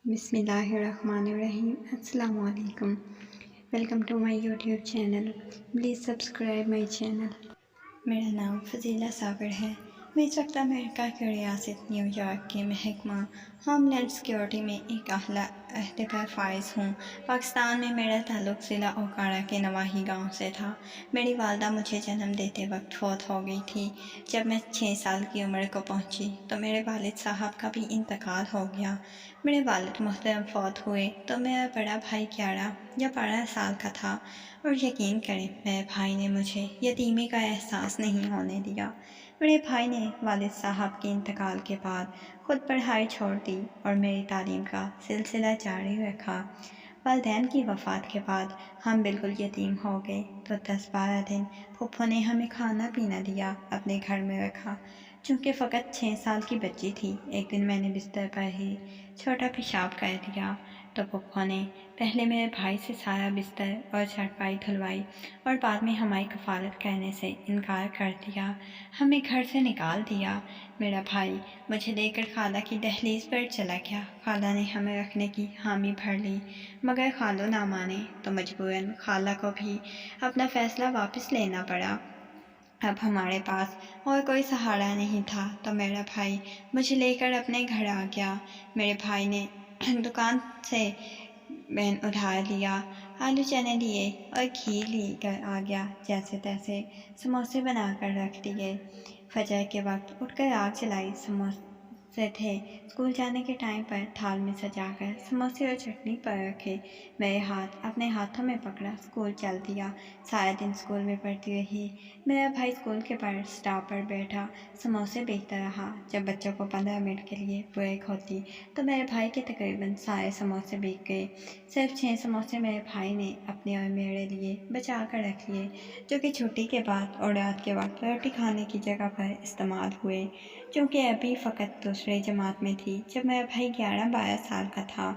بسم اللہ الرحمن الرحیم۔ السلام علیکم۔ Welcome to my YouTube channel. Please subscribe my channel. میرا نام فضیلہ صابر ہے۔ میں اس وقت امریکہ کی ریاست نیو یارک کے محکمہ ہوم لینڈ سیکیورٹی میں ایک اعلیٰ عہدے پر فائز ہوں۔ پاکستان میں میرا تعلق ضلع اوکارا کے نواحی گاؤں سے تھا۔ میری والدہ مجھے جنم دیتے وقت فوت ہو گئی تھی۔ جب میں 6 سال کی عمر کو پہنچی تو میرے والد صاحب کا بھی انتقال ہو گیا۔ میرے والد محترم فوت ہوئے تو میرا بڑا بھائی 11 یا 12 سال کا تھا، اور یقین کریں میرے بھائی نے مجھے یتیمی کا احساس نہیں ہونے دیا۔ میرے بھائی نے والد صاحب کے انتقال کے بعد خود پڑھائی چھوڑ دی اور میری تعلیم کا سلسلہ جاری رکھا۔ والدین کی وفات کے بعد ہم بالکل یتیم ہو گئے تو 10-12 دن پھپھو نے ہمیں کھانا پینا دیا، اپنے گھر میں رکھا۔ چونکہ فقط 6 سال کی بچی تھی، ایک دن میں نے بستر پر ہی چھوٹا پیشاب کر دیا تو پھپھو نے پہلے میرے بھائی سے سارا بستر اور چارپائی دھلوائی اور بعد میں ہماری کفالت کرنے سے انکار کر دیا، ہمیں گھر سے نکال دیا۔ میرا بھائی مجھے لے کر خالہ کی دہلیز پر چلا گیا۔ خالہ نے ہمیں رکھنے کی حامی بھر لی، مگر خالو نہ مانے تو مجبوراً خالہ کو بھی اپنا فیصلہ واپس لینا پڑا۔ اب ہمارے پاس اور کوئی سہارا نہیں تھا تو میرا بھائی مجھے لے کر اپنے گھر آ گیا۔ میرے بھائی نے دکان سے بین ادھار لیا، آلو چنے لیے اور گھی لے کر آ گیا۔ جیسے تیسے سموسے بنا کر رکھ دیے۔ فجر کے وقت اٹھ کر آگ جلائی، سموسے تھے اسکول جانے کے ٹائم پر تھال میں سجا کر سموسے اور چٹنی پر رکھے۔ میرے ہاتھ اپنے ہاتھوں میں پکڑا، اسکول چل دیا۔ سارا دن اسکول میں پڑھتی رہی۔ میرا بھائی اسکول کے بس اسٹاپ پر بیٹھا سموسے بیچتا رہا۔ جب بچوں کو 15 منٹ کے لیے بریک ہوتی تو میرے بھائی کے تقریباً سارے سموسے بک گئے۔ صرف 6 سموسے میرے بھائی نے اپنے اور میرے لیے بچا کر رکھ لیے، جو کہ چھٹی کے بعد اور رات کے وقت روٹی کھانے کی جگہ پر استعمال ہوئے۔ چونکہ ابھی فقط دوسری جماعت میں تھی جب میرا بھائی 11-12 سال کا تھا،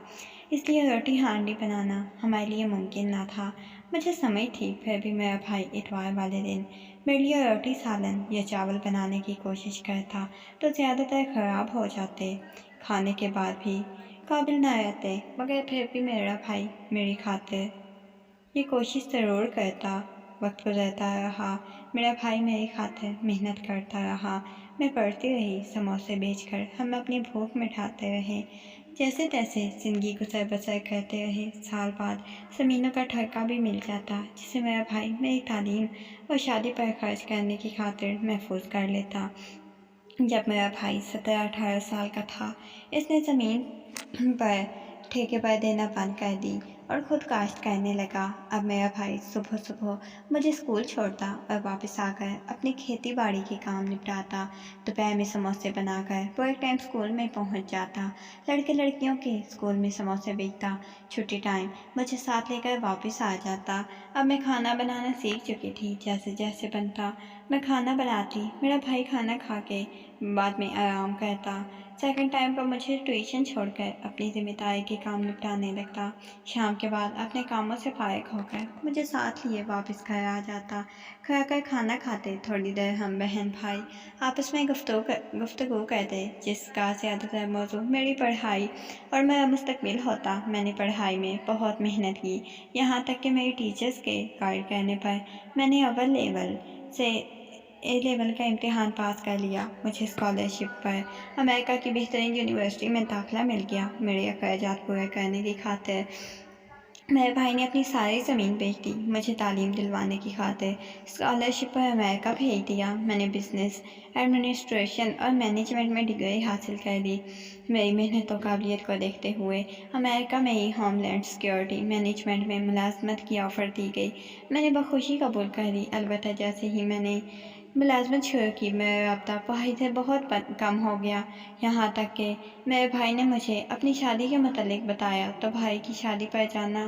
اس لیے روٹی ہانڈی بنانا ہمارے لیے ممکن نہ تھا۔ مجھے سمجھ تھی، پھر بھی میرا بھائی اتوار والے دن میرے لیے روٹی سالن یا چاول بنانے کی کوشش کرتا تو زیادہ تر خراب ہو جاتے، کھانے کے بعد بھی قابل نہ رہتے، مگر پھر بھی میرا بھائی میری خاطر یہ کوشش ضرور کرتا۔ وقت گزرتا رہا، میرا بھائی میری خاطر محنت کرتا رہا، میں پڑھتی رہی، سموسے بیچ کر ہم اپنی بھوک مٹاتے رہے۔ جیسے تیسے زندگی گزر بسر کرتے رہے۔ سال بعد زمینوں کا ٹھیکہ بھی مل جاتا جسے میرا بھائی میری تعلیم اور شادی پر خرچ کرنے کی خاطر محفوظ کر لیتا۔ جب میرا بھائی 17-18 سال کا تھا، اس نے زمین پر ٹھیکے پر دینا بند کر دی اور خود کاشت کرنے لگا۔ اب میرا بھائی صبح صبح مجھے اسکول چھوڑتا اور واپس آ کر اپنی کھیتی باڑی کے کام نپٹاتا۔ دوپہر میں سموسے بنا کر پورے ٹائم اسکول میں پہنچ جاتا۔ لڑکے لڑکیوں کے اسکول میں سموسے بیچتا۔ چھٹی ٹائم مجھے ساتھ لے کر واپس آ جاتا۔ اب میں کھانا بنانا سیکھ چکی تھی۔ جیسے جیسے بنتا میں کھانا بناتی، میرا بھائی کھانا کھا کے بعد میں آرام کرتا۔ سیکنڈ ٹائم پر مجھے ٹیوشن چھوڑ کر اپنی ذمہ داری کے کام نپٹانے لگتا۔ شام کے بعد اپنے کاموں سے فارغ ہو کر مجھے ساتھ لیے واپس گھر آ جاتا۔ گھر آ کر کھانا کھاتے، تھوڑی دیر ہم بہن بھائی آپس میں گفتگو کرتے، جس کا زیادہ تر موضوع میری پڑھائی اور میرا مستقبل ہوتا۔ میں نے پڑھائی میں بہت محنت کی، یہاں تک کہ میری ٹیچرز کے گائیڈ کرنے پر میں نے اول لیول سے اے لیول کا امتحان پاس کر لیا۔ مجھے اسکالرشپ پر امریکہ کی بہترین یونیورسٹی میں داخلہ مل گیا۔ میرے اخراجات پورے کرنے کی خاطر میرے بھائی نے اپنی ساری زمین بیچ دی۔ مجھے تعلیم دلوانے کی خاطر اسکالرشپ پر امریکہ بھیج دیا۔ میں نے بزنس ایڈمنسٹریشن اور مینجمنٹ میں ڈگری حاصل کر لی۔ میری محنت و قابلیت کو دیکھتے ہوئے امریکہ میں ہی ہوم لینڈ سیکیورٹی مینجمنٹ میں ملازمت کی آفر دی گئی۔ میں نے بخوشی قبول کر لی۔ البتہ جیسے ہی میں نے ملازمت شروع کی، میرا رابطہ بھائی سے بہت کم ہو گیا، یہاں تک کہ میرے بھائی نے مجھے اپنی شادی کے متعلق بتایا تو بھائی کی شادی پر جانا،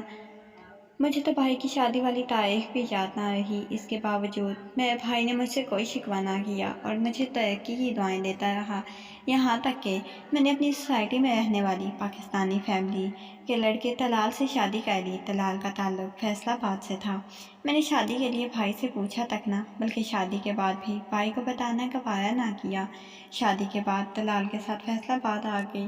مجھے تو بھائی کی شادی والی تاریخ بھی یاد نہ رہی۔ اس کے باوجود میرے بھائی نے مجھ سے کوئی شکوہ نہ کیا اور مجھے ترقی کی دعائیں دیتا رہا، یہاں تک کہ میں نے اپنی سوسائٹی میں رہنے والی پاکستانی فیملی کے لڑکے طلال سے شادی کر لی۔ طلال کا تعلق فیصل آباد سے تھا۔ میں نے شادی کے لیے بھائی سے پوچھا تک نہ، بلکہ شادی کے بعد بھی بھائی کو بتانا گوارا نہ کیا۔ شادی کے بعد طلال کے ساتھ فیصل آباد آ گئی۔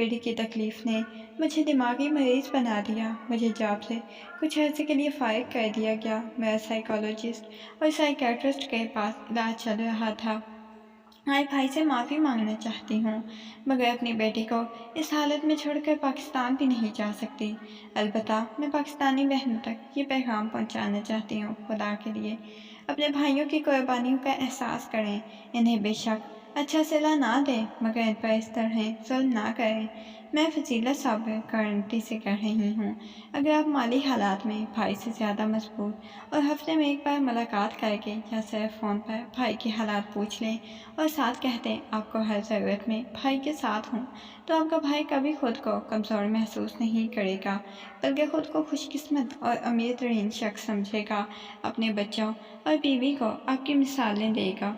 بیٹی کی تکلیف نے مجھے دماغی مریض بنا دیا۔ مجھے جاب سے کچھ عرصے کے لیے فارغ کر دیا گیا۔ میرا سائیکالوجسٹ اور سائیکیٹرسٹ کے پاس علاج چل رہا تھا۔ میں بھائی سے معافی مانگنا چاہتی ہوں، مگر اپنی بیٹی کو اس حالت میں چھوڑ کر پاکستان بھی نہیں جا سکتی۔ البتہ میں پاکستانی بہنوں تک یہ پیغام پہنچانا چاہتی ہوں، خدا کے لیے اپنے بھائیوں کی قربانیوں کا احساس کریں۔ انہیں بے شک اچھا صلہ نہ دیں، مگر ان پر اس طرح ظلم نہ کریں۔ میں فضیلہ صابر گارنٹی سے کہہ رہی ہوں، اگر آپ مالی حالات میں بھائی سے زیادہ مضبوط اور ہفتے میں ایک بار ملاقات کر کے یا صرف فون پر بھائی کے حالات پوچھ لیں اور ساتھ کہہ دیں آپ کو ہر ضرورت میں بھائی کے ساتھ ہوں، تو آپ کا بھائی کبھی خود کو کمزور محسوس نہیں کرے گا، بلکہ خود کو خوش قسمت اور امیر ترین شخص سمجھے گا۔ اپنے بچوں اور بیوی کو آپ کی مثالیں دے گا۔